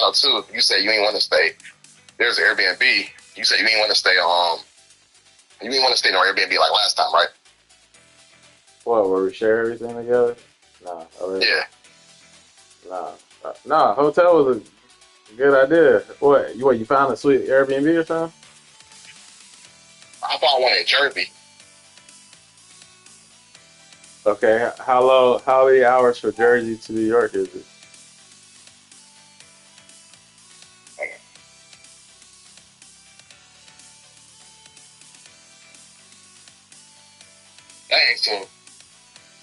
out too. You said you ain't want to stay. There's Airbnb. You said you ain't want to stay. You didn't want to stay on Airbnb like last time, right? What? Where we share everything together? Nah. Yeah. Nah. Hotel was a good idea. What? You found a sweet Airbnb or something? I found one in Jersey. Okay. How many hours from Jersey to New York is it? Dang, so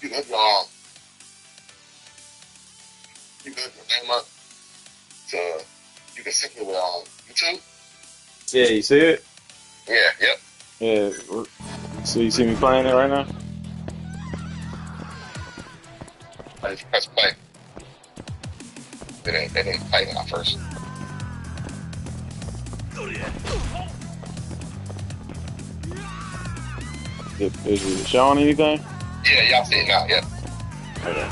you live very much. So you can sync it with YouTube. Yeah, you see it? Yeah, yep. Yeah. So you see me playing it right now? I just press play. They didn't play when I first. Is it showing anything? Yeah, y'all see it now, yeah. Okay.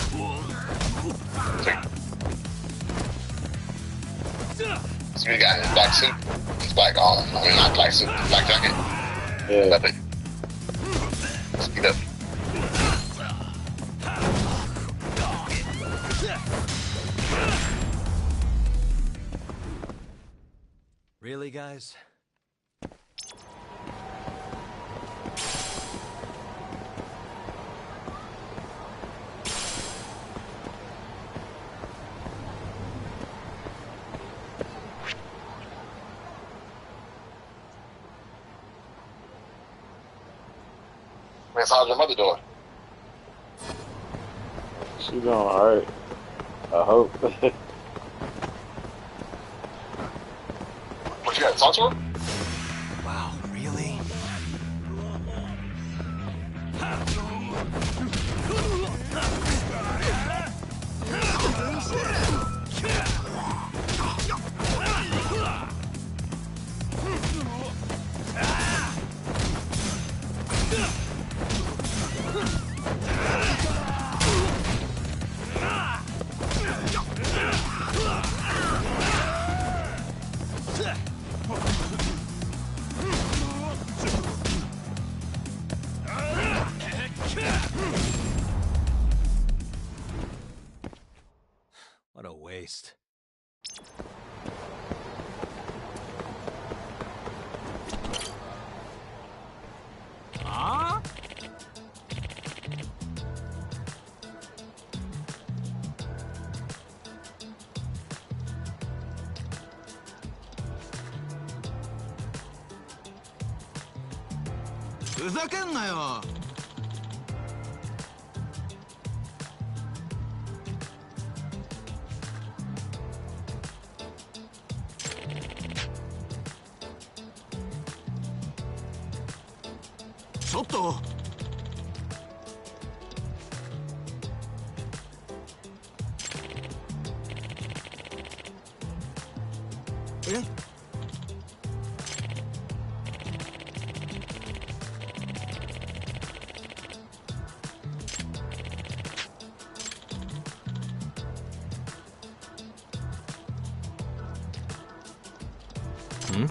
So we got his black suit. His black not black suit, black jacket. Yeah. Love it. Speed up. Really, guys? Man, so how's your mother doing? She doing alright. I hope. What, you gotta talk to her? Wow, really? What a waste. Huh? Hmm?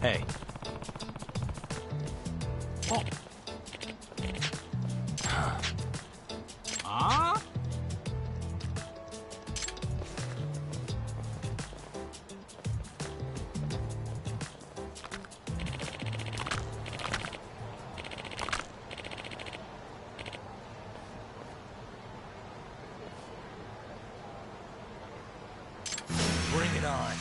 Hey. Oh. Huh? Bring it on.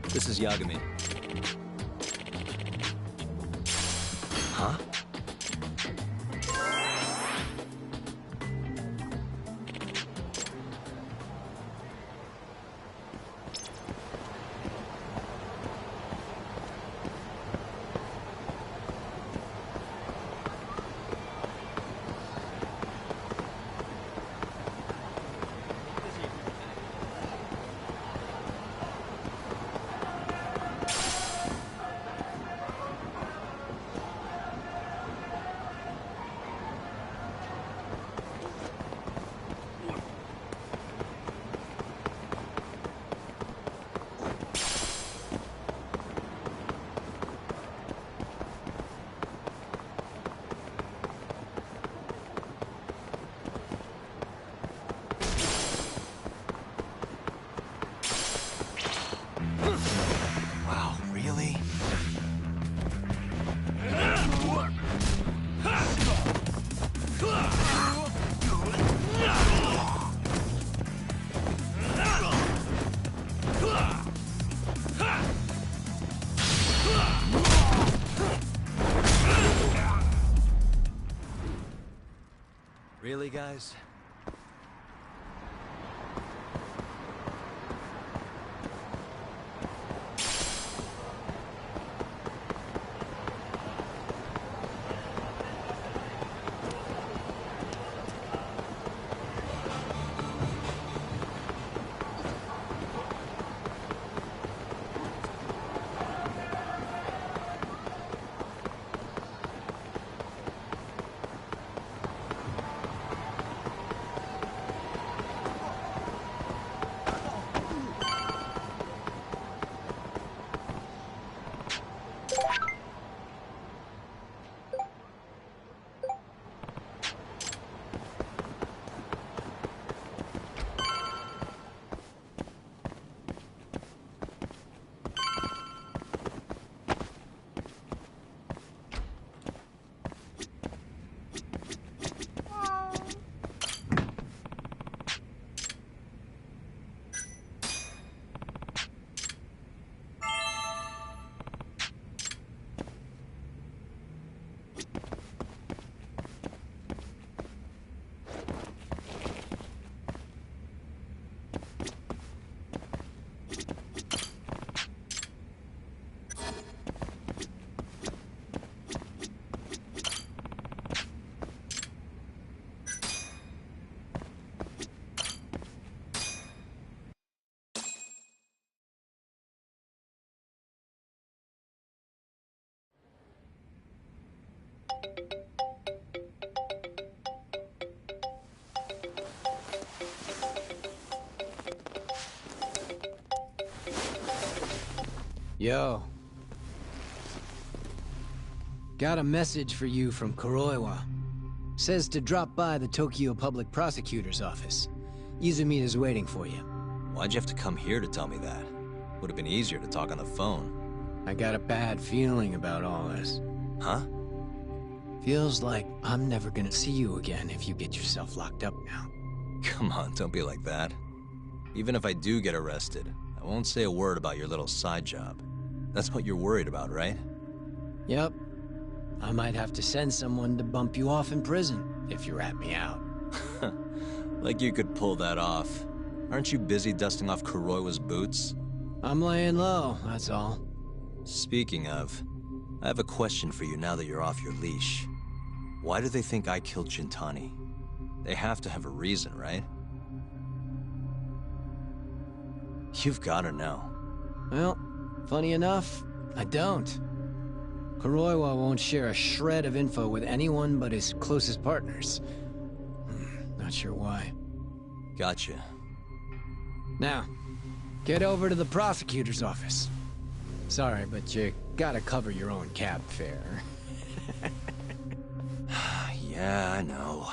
This is Yagami. Huh? Wow, really? Really, guys? Yo. Got a message for you from Kuroiwa. Says to drop by the Tokyo Public Prosecutor's office. Izumi's waiting for you. Why'd you have to come here to tell me that? Would have been easier to talk on the phone. I got a bad feeling about all this. Huh? Feels like I'm never gonna see you again if you get yourself locked up now. Come on, don't be like that. Even if I do get arrested, I won't say a word about your little side job. That's what you're worried about, right? Yep. I might have to send someone to bump you off in prison if you rat me out. Like you could pull that off. Aren't you busy dusting off Kuroiwa's boots? I'm laying low, that's all. Speaking of, I have a question for you now that you're off your leash. Why do they think I killed Shintani? They have to have a reason, right? You've gotta know. Well, funny enough, I don't. Kuroiwa won't share a shred of info with anyone but his closest partners. Not sure why. Gotcha. Now, get over to the prosecutor's office. Sorry, but you gotta cover your own cab fare. Yeah, I know.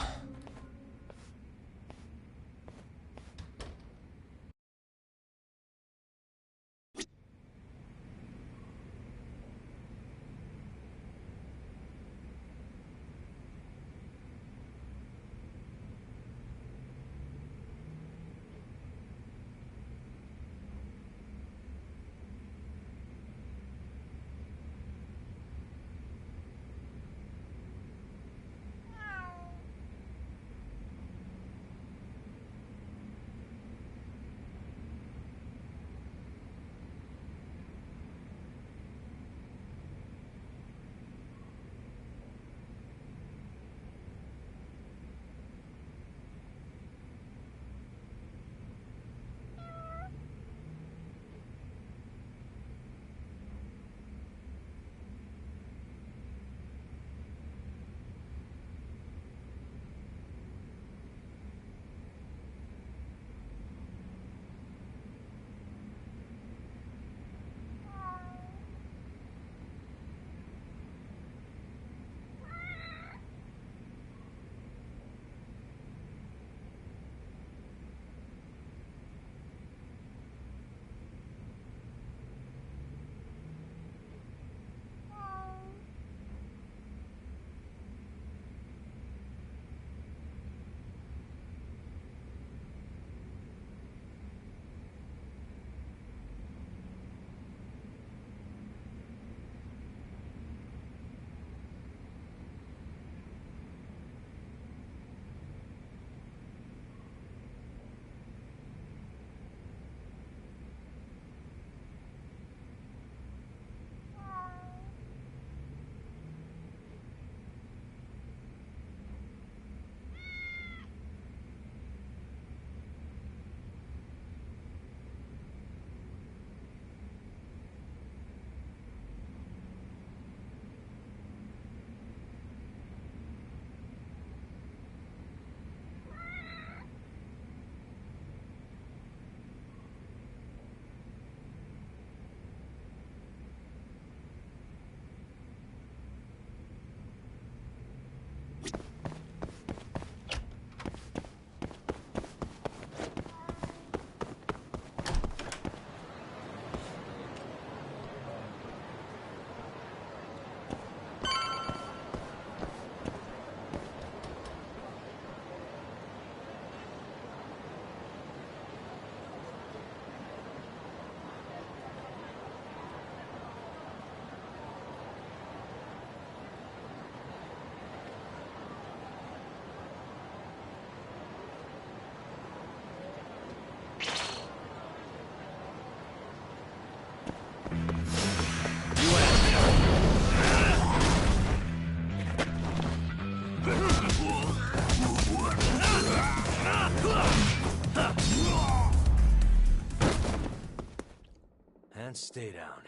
And stay down.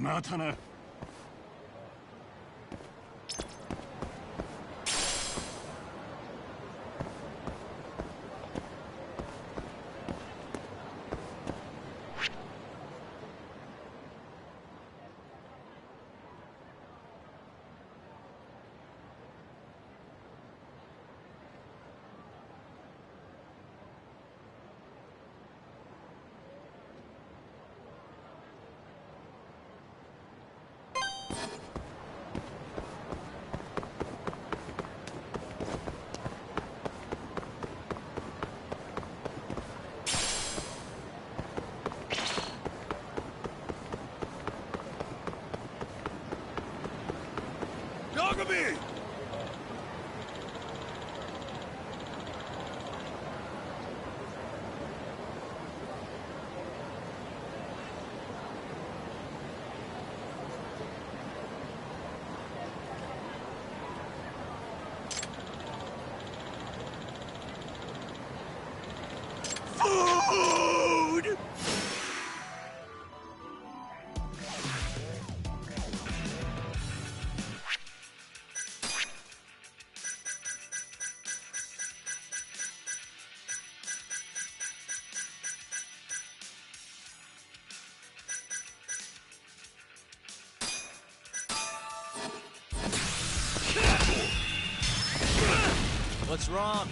またな。What's wrong?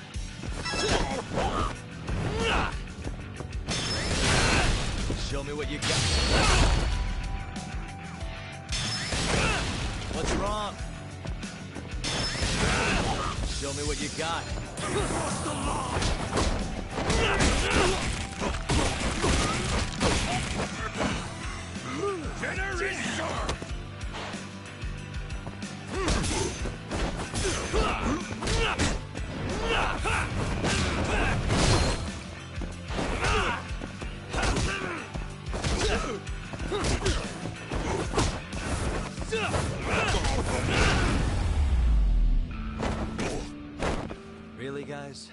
Show me what you got. What's wrong? Show me what you got. Really, guys?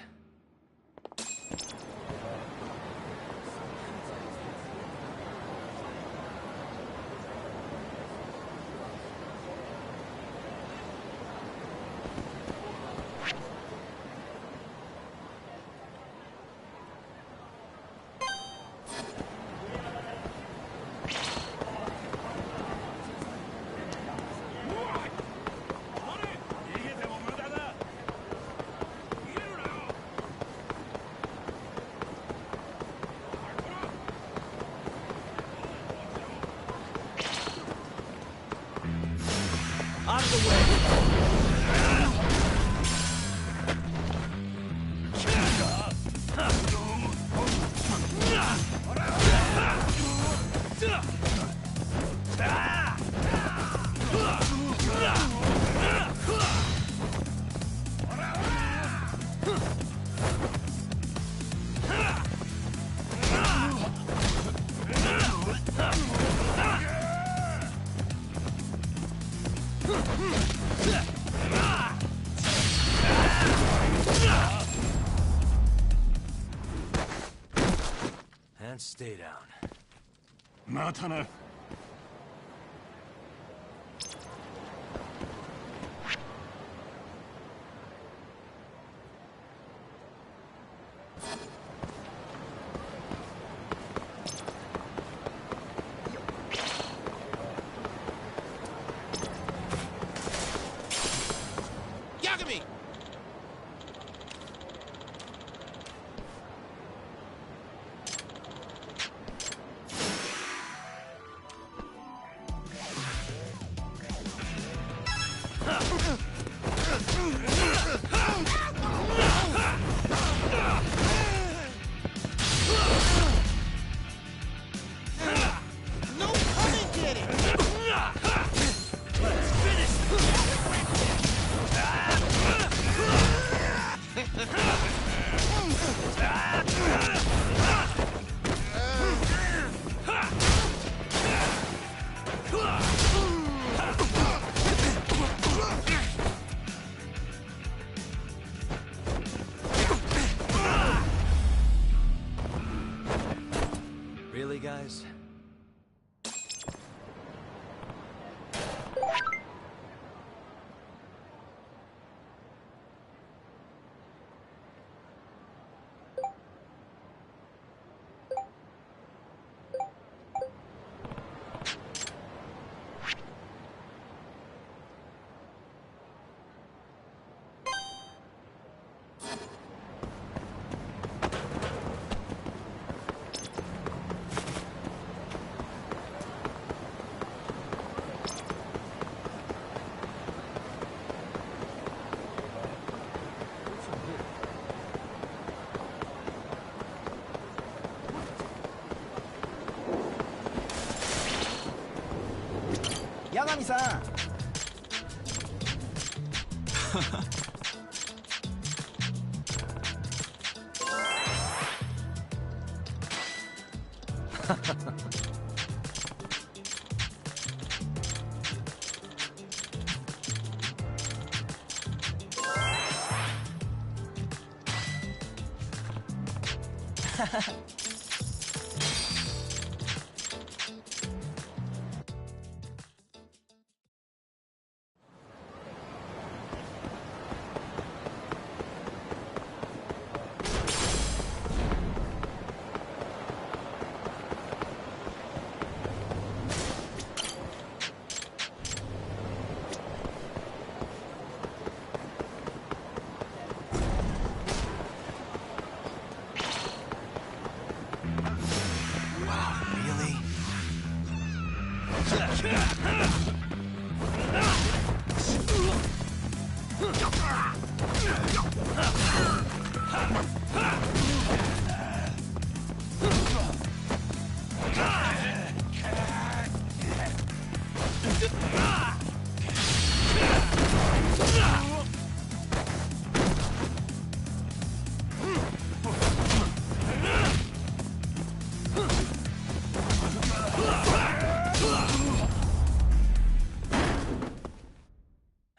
Out of the way! And stay down. またな。Really, guys?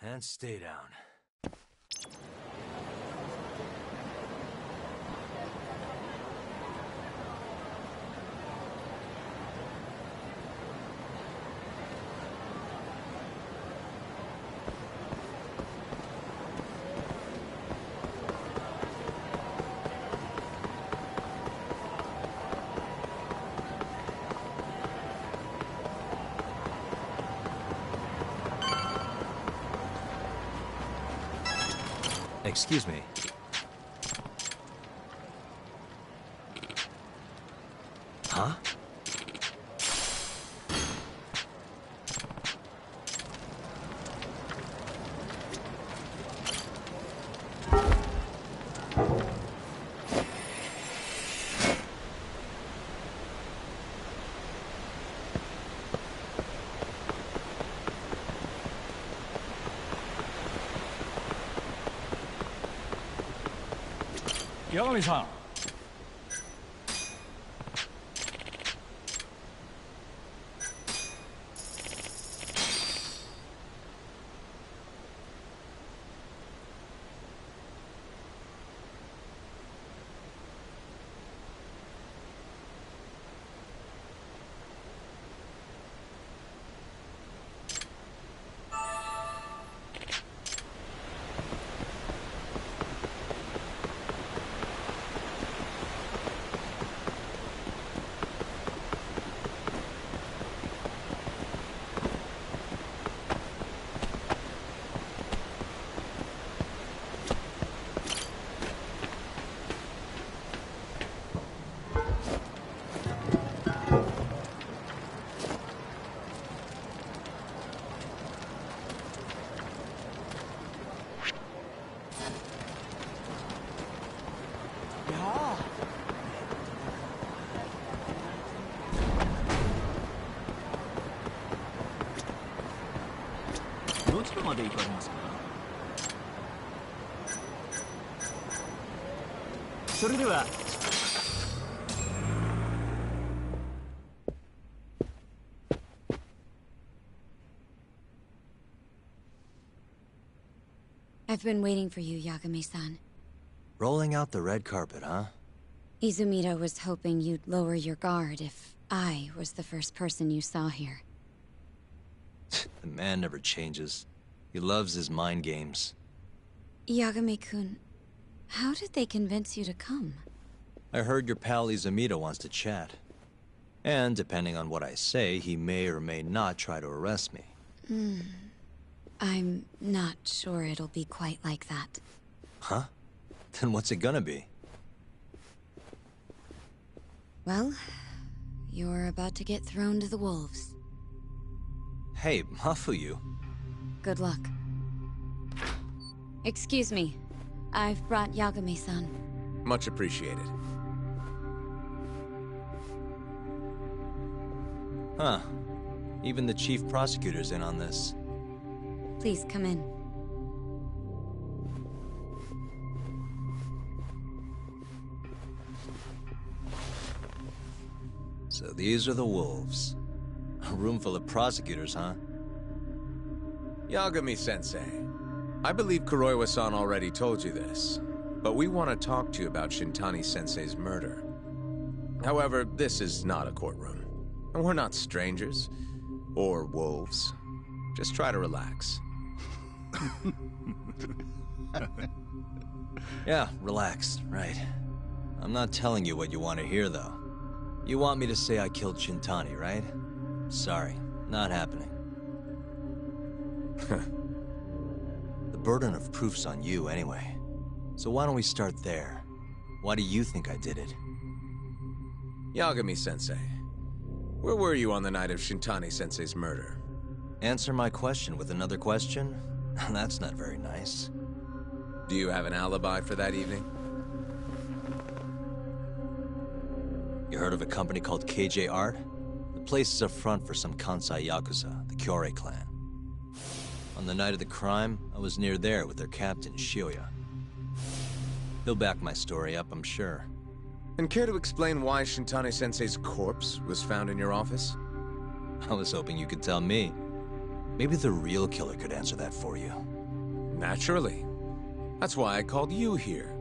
And stay down. Excuse me. Huh? Yagami-san. I've been waiting for you, Yagami-san. Rolling out the red carpet, huh? Izumida was hoping you'd lower your guard if I was the first person you saw here. The man never changes. He loves his mind games. Yagami-kun, how did they convince you to come? I heard your pal Izumida wants to chat. And depending on what I say, he may or may not try to arrest me. I'm not sure it'll be quite like that. Huh? Then what's it gonna be? Well, you're about to get thrown to the wolves. Hey, Mafuyu. Good luck. Excuse me. I've brought Yagami-san. Much appreciated. Huh. Even the chief prosecutor's in on this. Please come in. So these are the wolves. A room full of prosecutors, huh? Yagami-sensei, I believe Kuroiwa-san already told you this, but we want to talk to you about Shintani-sensei's murder. However, this is not a courtroom, and we're not strangers, or wolves. Just try to relax. Yeah, relax, right. I'm not telling you what you want to hear, though. You want me to say I killed Shintani, right? Sorry, not happening. The burden of proof's on you, anyway. So why don't we start there? Why do you think I did it? Yagami-sensei, Where were you on the night of Shintani-sensei's murder? Answer my question with another question? That's not very nice. Do you have an alibi for that evening? You heard of a company called KJ Art? The place is a front for some Kansai Yakuza, the Kyorei clan. On the night of the crime, I was near there with their captain, Shioya. He'll back my story up, I'm sure. And care to explain why Shintani-sensei's corpse was found in your office? I was hoping you could tell me. Maybe the real killer could answer that for you. Naturally. That's why I called you here.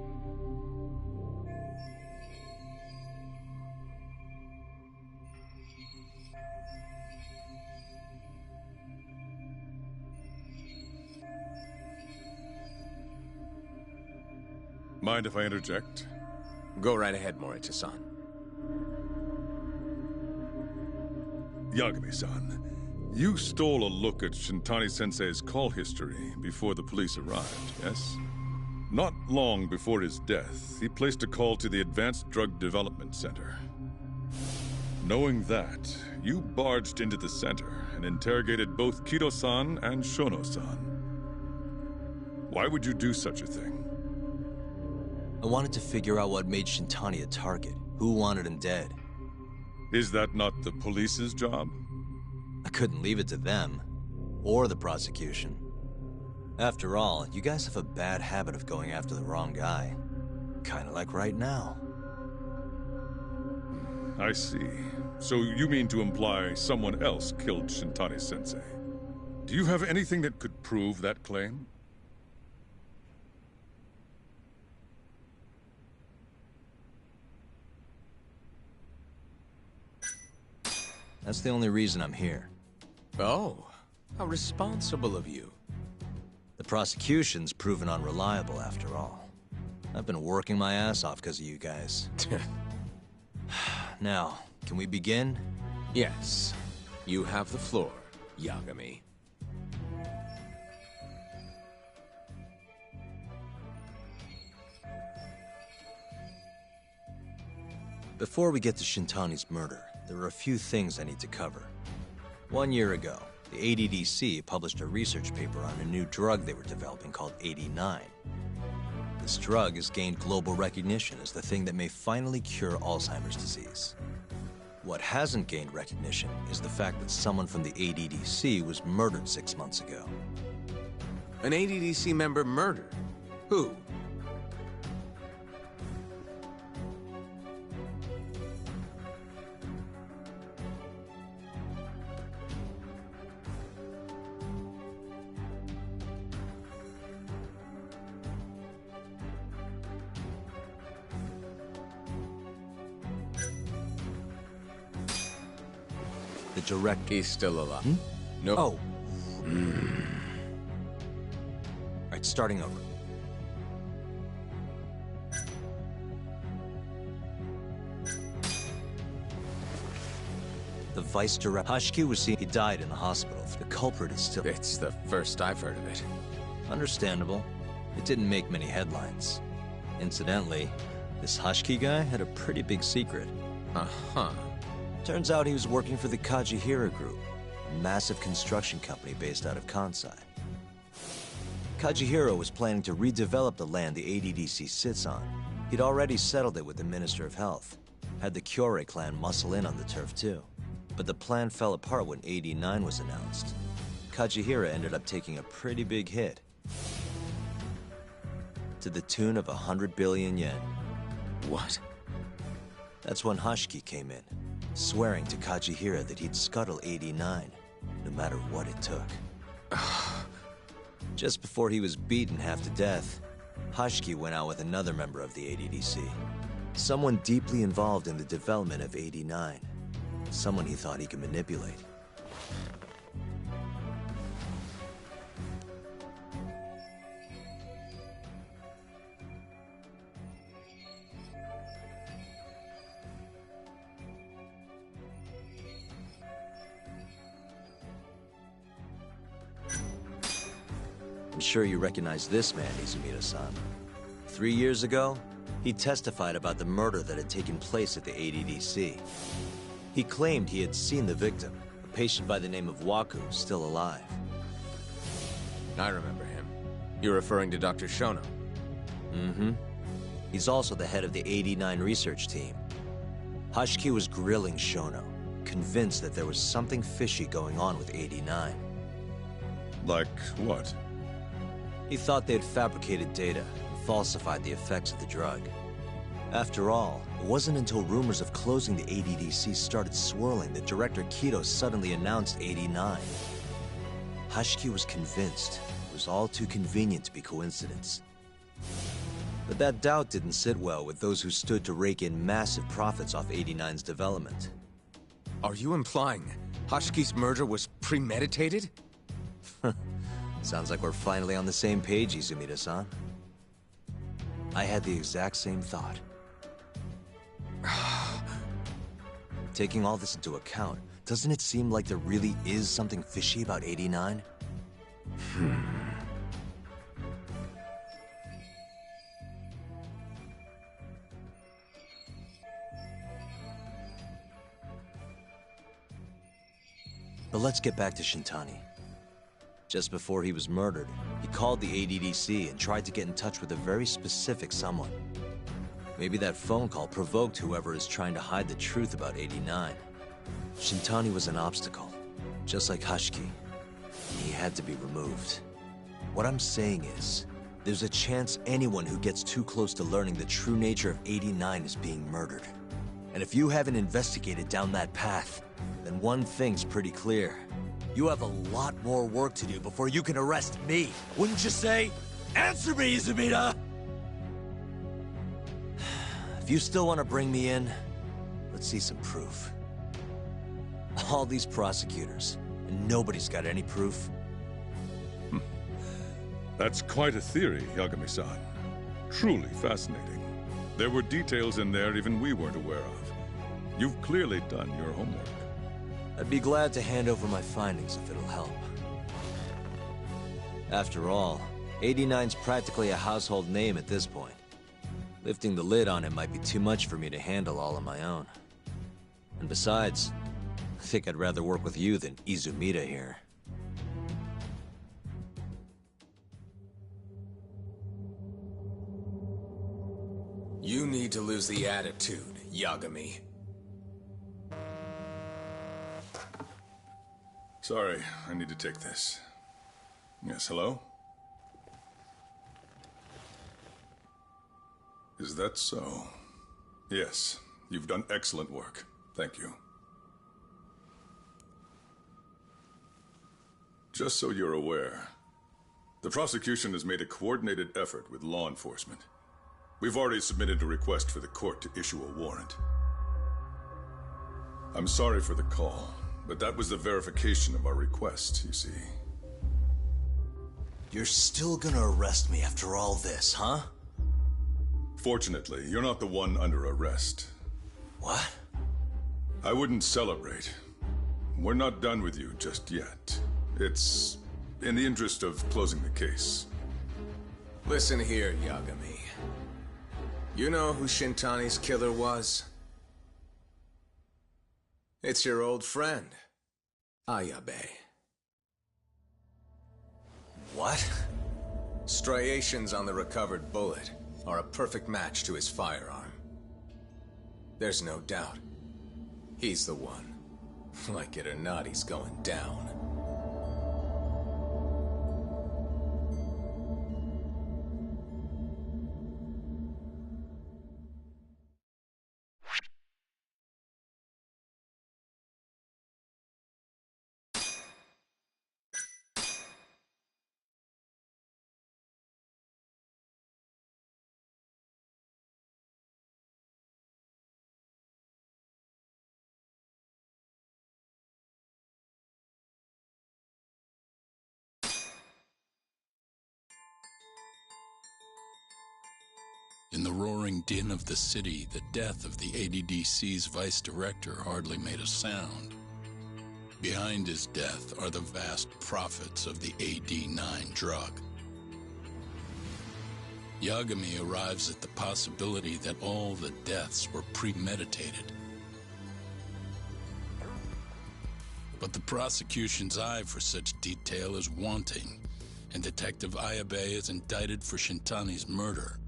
Mind if I interject? Go right ahead, Morita-san. Yagami-san, you stole a look at Shintani-sensei's call history before the police arrived, yes? Not long before his death, he placed a call to the Advanced Drug Development Center. Knowing that, you barged into the center and interrogated both Kido-san and Shono-san. Why would you do such a thing? I wanted to figure out what made Shintani a target, who wanted him dead. Is that not the police's job? I couldn't leave it to them, or the prosecution. After all, you guys have a bad habit of going after the wrong guy. Kinda like right now. I see. So you mean to imply someone else killed Shintani-sensei? Do you have anything that could prove that claim? That's the only reason I'm here. Oh, how responsible of you. The prosecution's proven unreliable, after all. I've been working my ass off because of you guys. Now, can we begin? Yes. You have the floor, Yagami. Before we get to Shintani's murder, there are a few things I need to cover. 1 year ago, the ADDC published a research paper on a new drug they were developing called 89. This drug has gained global recognition as the thing that may finally cure Alzheimer's disease. What hasn't gained recognition is the fact that someone from the ADDC was murdered 6 months ago. An ADDC member murdered? Who? The direct... He's still alive. No. Oh. Alright, starting over. The vice director, Hashiki, was seen. He died in the hospital. The culprit is still... It's the first I've heard of it. Understandable. It didn't make many headlines. Incidentally, this Hashiki guy had a pretty big secret. Uh-huh. Turns out he was working for the Kajihira Group, a massive construction company based out of Kansai. Kajihira was planning to redevelop the land the ADDC sits on. He'd already settled it with the Minister of Health, had the Kyorei clan muscle in on the turf too. But the plan fell apart when 89 was announced. Kajihira ended up taking a pretty big hit, to the tune of 100 billion yen. What? That's when Hashiki came in, swearing to Kajihira that he'd scuttle 89, no matter what it took. Just before he was beaten half to death, Hashiki went out with another member of the ADDC. Someone deeply involved in the development of 89. Someone he thought he could manipulate. I'm sure you recognize this man, Izumida-san. 3 years ago, he testified about the murder that had taken place at the ADDC. He claimed he had seen the victim, a patient by the name of Waku, still alive. I remember him. You're referring to Dr. Shono? Mm-hmm. He's also the head of the 89 research team. Hashiki was grilling Shono, convinced that there was something fishy going on with 89. Like what? He thought they had fabricated data and falsified the effects of the drug. After all, it wasn't until rumors of closing the ADDC started swirling that Director Kido suddenly announced 89. Hashiki was convinced it was all too convenient to be coincidence. But that doubt didn't sit well with those who stood to rake in massive profits off 89's development. Are you implying Hashiki's murder was premeditated? Sounds like we're finally on the same page, Izumida-san. I had the exact same thought. Taking all this into account, doesn't it seem like there really is something fishy about 89? But let's get back to Shintani. Just before he was murdered, he called the ADDC and tried to get in touch with a very specific someone. Maybe that phone call provoked whoever is trying to hide the truth about 89. Shintani was an obstacle, just like Hashiki. He had to be removed. What I'm saying is, there's a chance anyone who gets too close to learning the true nature of 89 is being murdered. And if you haven't investigated down that path, then one thing's pretty clear. You have a lot more work to do before you can arrest me. Wouldn't you say? Answer me, Izumida! If you still want to bring me in, let's see some proof. All these prosecutors, and nobody's got any proof. That's quite a theory, Yagami-san. Truly fascinating. There were details in there even we weren't aware of. You've clearly done your homework. I'd be glad to hand over my findings if it'll help. After all, 89's practically a household name at this point. Lifting the lid on it might be too much for me to handle all on my own. And besides, I think I'd rather work with you than Izumida here. You need to lose the attitude, Yagami. Sorry, I need to take this. Yes, hello? Is that so? Yes, you've done excellent work. Thank you. Just so you're aware, the prosecution has made a coordinated effort with law enforcement. We've already submitted a request for the court to issue a warrant. I'm sorry for the call, but that was the verification of our request, you see. You're still gonna arrest me after all this, huh? Fortunately, you're not the one under arrest. What? I wouldn't celebrate. We're not done with you just yet. It's in the interest of closing the case. Listen here, Yagami. You know who Shintani's killer was? It's your old friend, Ayabe. What? Striations on the recovered bullet are a perfect match to his firearm. There's no doubt. He's the one. Like it or not, he's going down. In the roaring din of the city, the death of the ADDC's vice director hardly made a sound. Behind his death are the vast profits of the AD9 drug. Yagami arrives at the possibility that all the deaths were premeditated. But the prosecution's eye for such detail is wanting, and Detective Ayabe is indicted for Shintani's murder.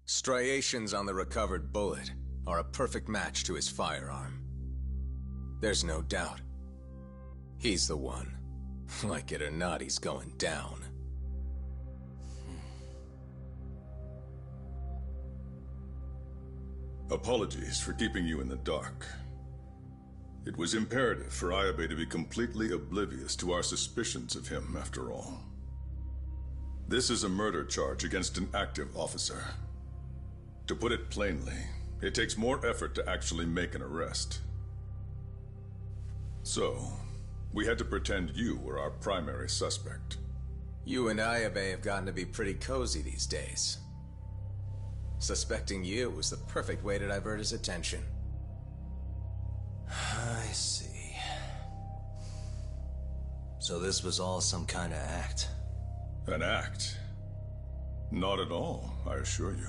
Striations on the recovered bullet are a perfect match to his firearm. There's no doubt. He's the one. Like it or not, he's going down. Apologies for keeping you in the dark. It was imperative for Ayabe to be completely oblivious to our suspicions of him, after all. This is a murder charge against an active officer. To put it plainly, it takes more effort to actually make an arrest. So, we had to pretend you were our primary suspect. You and Ayabe have gotten to be pretty cozy these days. Suspecting you was the perfect way to divert his attention. I see. So this was all some kind of act? An act? Not at all, I assure you.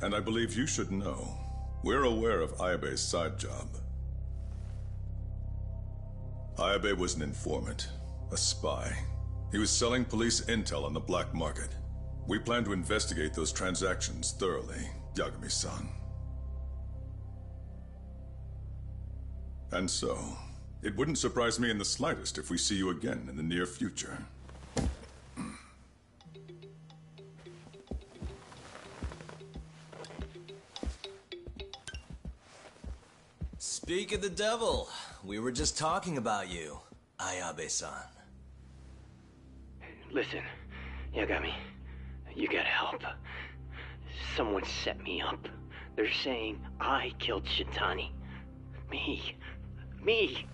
And I believe you should know. We're aware of Ayabe's side job. Ayabe was an informant, a spy. He was selling police intel on the black market. We plan to investigate those transactions thoroughly, Yagami-san. And so, it wouldn't surprise me in the slightest if we see you again in the near future. Speak of the devil, we were just talking about you, Ayabe-san. Listen, Yagami, you gotta help. Someone set me up. They're saying I killed Shintani. Me.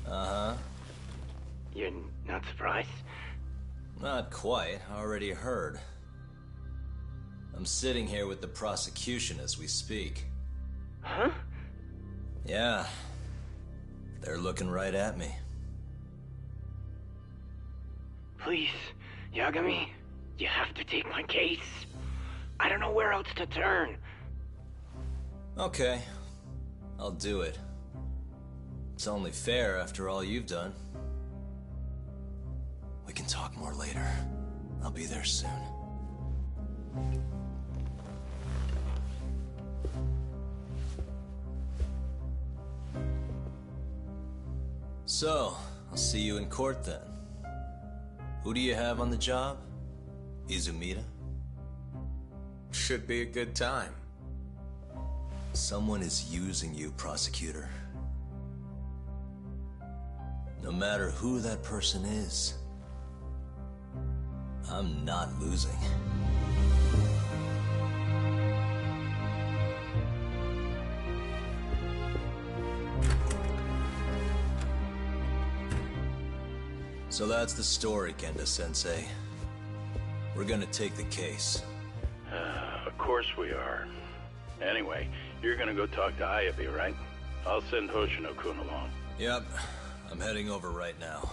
Uh-huh. You're not surprised? Not quite, already heard. I'm sitting here with the prosecution as we speak. Huh? Yeah. They're looking right at me. Please, Yagami, you have to take my case. I don't know where else to turn. Okay. I'll do it. It's only fair after all you've done. We can talk more later. I'll be there soon. So, I'll see you in court then. Who do you have on the job? Izumida? Should be a good time. Someone is using you, prosecutor. No matter who that person is, I'm not losing. So that's the story, Kenda-sensei. We're gonna take the case. Of course we are. Anyway, you're gonna go talk to Ayabe, right? I'll send Hoshino-kun along. Yep, I'm heading over right now.